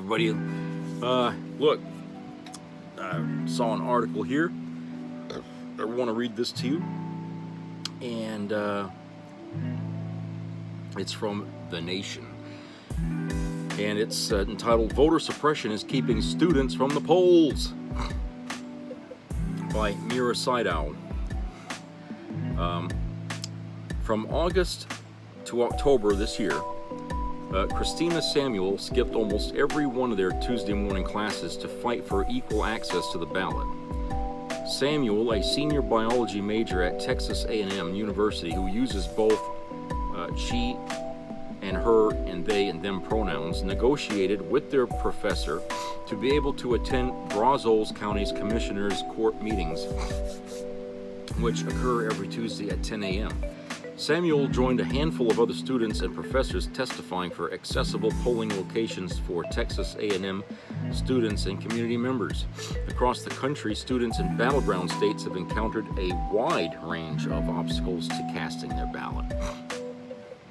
everybody. Look, I saw an article here. I want to read this to you. And it's from The Nation. And it's entitled, Voter Suppression is Keeping Students from the Polls, by Mira Seidow. From August to October this year, Christina Samuel skipped almost every one of their Tuesday morning classes to fight for equal access to the ballot. Samuel, a senior biology major at Texas A&M University who uses both she and her and they and them pronouns, negotiated with their professor to be able to attend Brazos County's Commissioner's Court meetings, which occur every Tuesday at 10 a.m. Samuel joined a handful of other students and professors testifying for accessible polling locations for Texas A&M students and community members. Across the country, students in battleground states have encountered a wide range of obstacles to casting their ballot.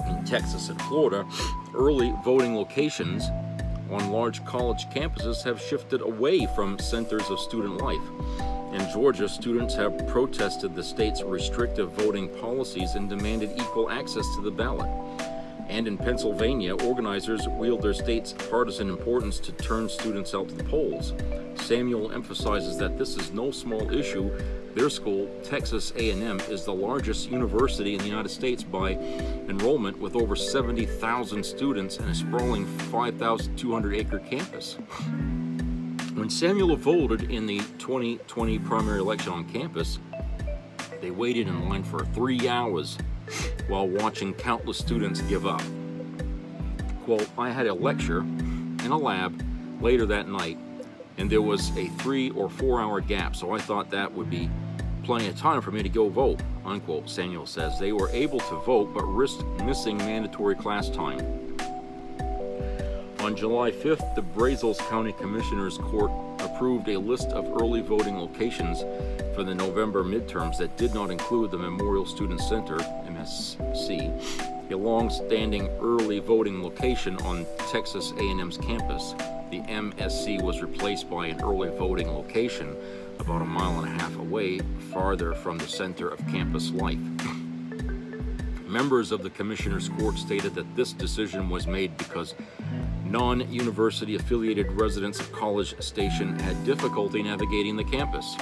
In Texas and Florida, early voting locations on large college campuses have shifted away from centers of student life. In Georgia, students have protested the state's restrictive voting policies and demanded equal access to the ballot. And in Pennsylvania, organizers wield their state's partisan importance to turn students out to the polls. Samuel emphasizes that this is no small issue. Their school, Texas A&M, is the largest university in the United States by enrollment, with over 70,000 students and a sprawling 5,200-acre campus. When Samuel voted in the 2020 primary election on campus, they waited in line for 3 hours while watching countless students give up. Quote, I had a lecture in a lab later that night, and there was a 3 or 4 hour gap, so I thought that would be plenty of time for me to go vote, unquote, Samuel says. They were able to vote but risked missing mandatory class time. On July 5th, the Brazos County Commissioner's Court approved a list of early voting locations for the November midterms that did not include the Memorial Student Center, MSC, a long-standing early voting location on Texas A&M's campus. The MSC was replaced by an early voting location about 1.5 miles away, farther from the center of campus life. Members of the Commissioner's Court stated that this decision was made because non-university affiliated residents of College Station had difficulty navigating the campus.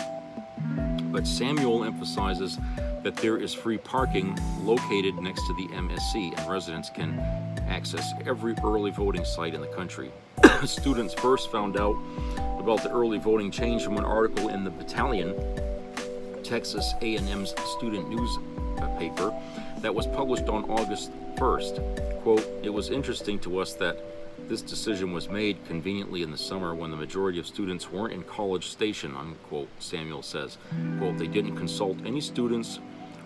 But Samuel emphasizes that there is free parking located next to the MSC, and residents can access every early voting site in the country. Students first found out about the early voting change from an article in the Battalion, Texas A&M's student newspaper, that was published on August 1st. Quote, it was interesting to us that this decision was made conveniently in the summer when the majority of students weren't in College Station, unquote, Samuel says. Quote, they didn't consult any students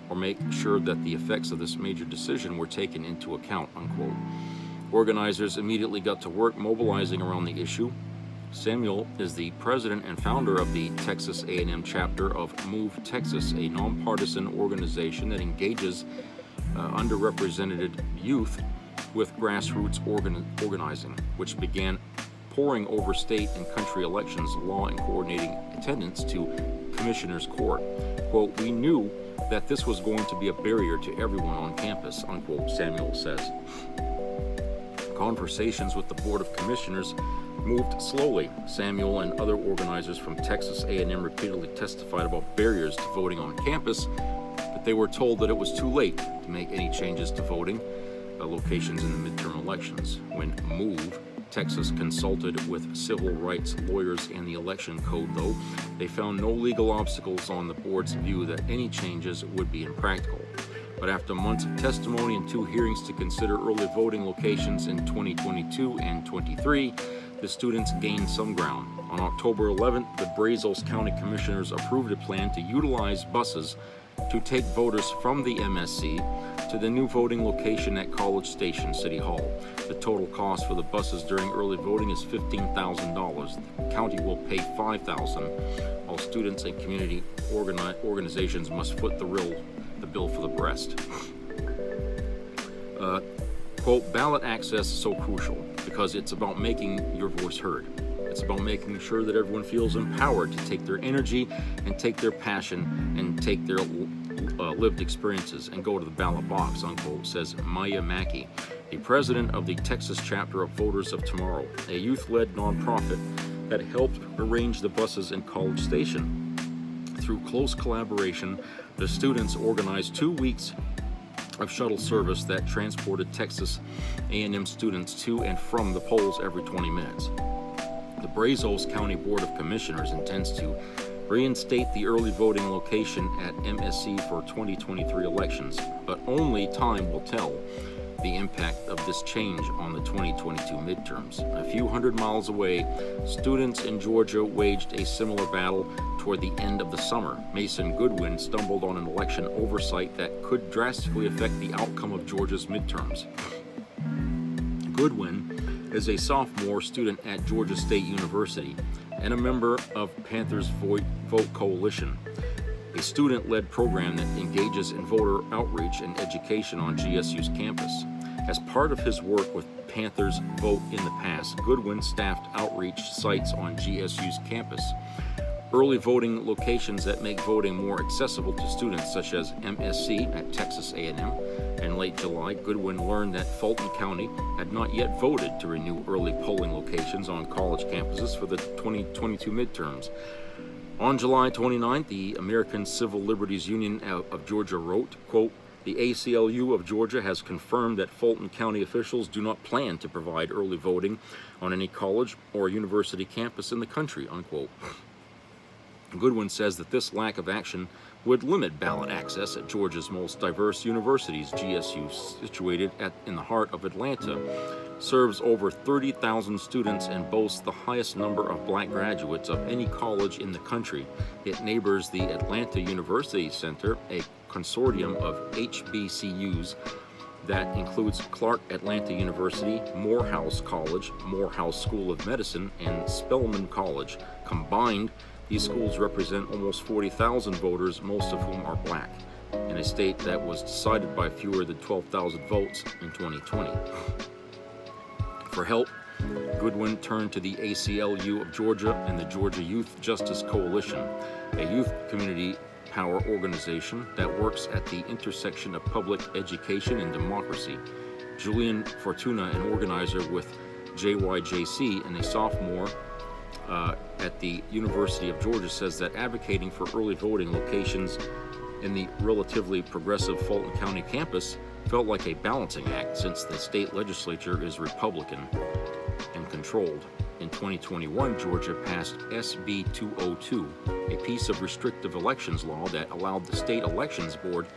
or make sure that the effects of this major decision were taken into account, unquote. Organizers immediately got to work mobilizing around the issue. Samuel is the president and founder of the Texas A&M chapter of Move Texas, a nonpartisan organization that engages underrepresented youth with grassroots organizing, which began poring over state and country elections law and coordinating attendance to Commissioner's Court. Quote, we knew that this was going to be a barrier to everyone on campus, unquote, Samuel says. Conversations with the Board of Commissioners moved slowly. Samuel and other organizers from Texas A&M repeatedly testified about barriers to voting on campus, but they were told that it was too late to make any changes to voting locations in the midterm elections. When Move Texas consulted with civil rights lawyers and the election code, though, they found no legal obstacles on the board's view that any changes would be impractical. But after months of testimony and 2 hearings to consider early voting locations in 2022 and 23, the students gained some ground. On October 11th, the Brazos County Commissioners approved a plan to utilize buses to take voters from the MSC to the new voting location at College Station City Hall. The total cost for the buses during early voting is $15,000. The county will pay $5,000. All students and community organizations must foot the bill for the rest. Quote, ballot access is so crucial because it's about making your voice heard. It's about making sure that everyone feels empowered to take their energy and take their passion and take their lived experiences and go to the ballot box, unquote, says Maya Mackey, the president of the Texas chapter of Voters of Tomorrow, a youth-led nonprofit that helped arrange the buses in College Station. Through close collaboration, the students organized 2 weeks of shuttle service that transported Texas A&M students to and from the polls every 20 minutes. The Brazos County Board of Commissioners intends to reinstate the early voting location at MSC for 2023 elections, but only time will tell the impact of this change on the 2022 midterms. A few hundred miles away, students in Georgia waged a similar battle toward the end of the summer. Mason Goodwin stumbled on an election oversight that could drastically affect the outcome of Georgia's midterms. Goodwin is a sophomore student at Georgia State University and a member of Panthers Vote Coalition, a student-led program that engages in voter outreach and education on GSU's campus. As part of his work with Panthers Vote in the past, Goodwin staffed outreach sites on GSU's campus. Early voting locations that make voting more accessible to students, such as MSC at Texas A&M. In late July, Goodwin learned that Fulton County had not yet voted to renew early polling locations on college campuses for the 2022 midterms. On July 29th, the American Civil Liberties Union of Georgia wrote, quote, the ACLU of Georgia has confirmed that Fulton County officials do not plan to provide early voting on any college or university campus in the country, unquote. Goodwin says that this lack of action would limit ballot access at Georgia's most diverse universities. GSU, situated in the heart of Atlanta, serves over 30,000 students and boasts the highest number of black graduates of any college in the country. It neighbors the Atlanta University Center, a consortium of HBCUs that includes Clark Atlanta University, Morehouse College, Morehouse School of Medicine, and Spelman College. Combined, these schools represent almost 40,000 voters, most of whom are black, in a state that was decided by fewer than 12,000 votes in 2020. For help, Goodwin turned to the ACLU of Georgia and the Georgia Youth Justice Coalition, a youth community power organization that works at the intersection of public education and democracy. Julian Fortuna, an organizer with JYJC and a sophomore at the University of Georgia, says that advocating for early voting locations in the relatively progressive Fulton County campus felt like a balancing act since the state legislature is Republican and controlled. In 2021, Georgia passed SB 202, a piece of restrictive elections law that allowed the state elections board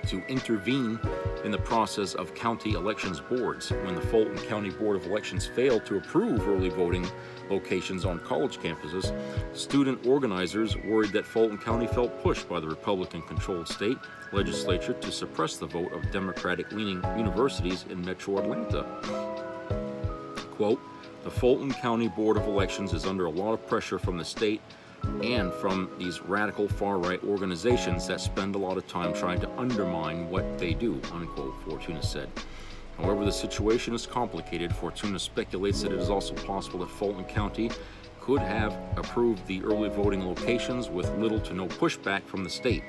to intervene in the process of county elections boards. When the Fulton County Board of Elections failed to approve early voting locations on college campuses, student organizers worried that Fulton County felt pushed by the Republican-controlled state legislature to suppress the vote of Democratic-leaning universities in Metro Atlanta. Quote, the Fulton County Board of Elections is under a lot of pressure from the state and from these radical far-right organizations that spend a lot of time trying to undermine what they do, unquote, Fortuna said. However, the situation is complicated. Fortuna speculates that it is also possible that Fulton County could have approved the early voting locations with little to no pushback from the state,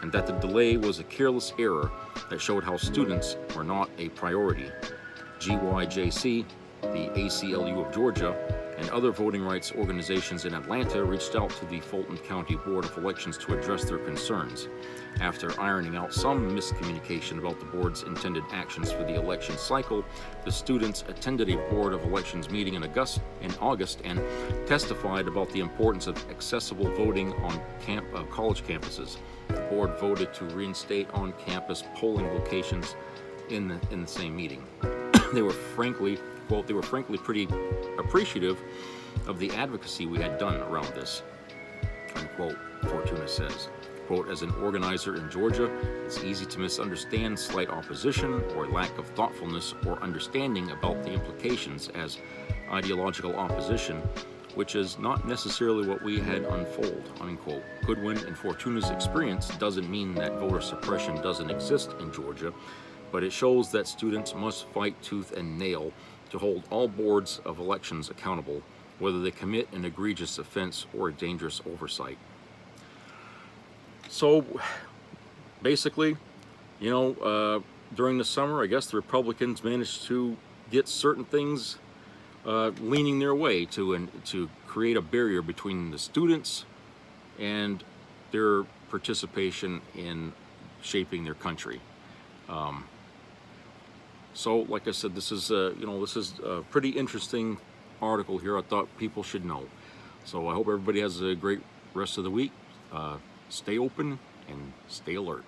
and that the delay was a careless error that showed how students were not a priority. GYJC, the ACLU of Georgia, and other voting rights organizations in Atlanta reached out to the Fulton County Board of Elections to address their concerns. After ironing out some miscommunication about the board's intended actions for the election cycle, the students attended a Board of Elections meeting in August and testified about the importance of accessible voting on college campuses. The board voted to reinstate on-campus polling locations in the same meeting. They were frankly pretty appreciative of the advocacy we had done around this, unquote, Fortuna says. Quote, as an organizer in Georgia, it's easy to misunderstand slight opposition or lack of thoughtfulness or understanding about the implications as ideological opposition, which is not necessarily what we had unfold, unquote. Goodwin and Fortuna's experience doesn't mean that voter suppression doesn't exist in Georgia. but it shows that students must fight tooth and nail to hold all boards of elections accountable, whether they commit an egregious offense or a dangerous oversight. So basically, during the summer, I guess the Republicans managed to get certain things leaning their way to create a barrier between the students and their participation in shaping their country. So, like I said, this is a pretty interesting article here. I thought people should know. So I hope everybody has a great rest of the week. Stay open and stay alert.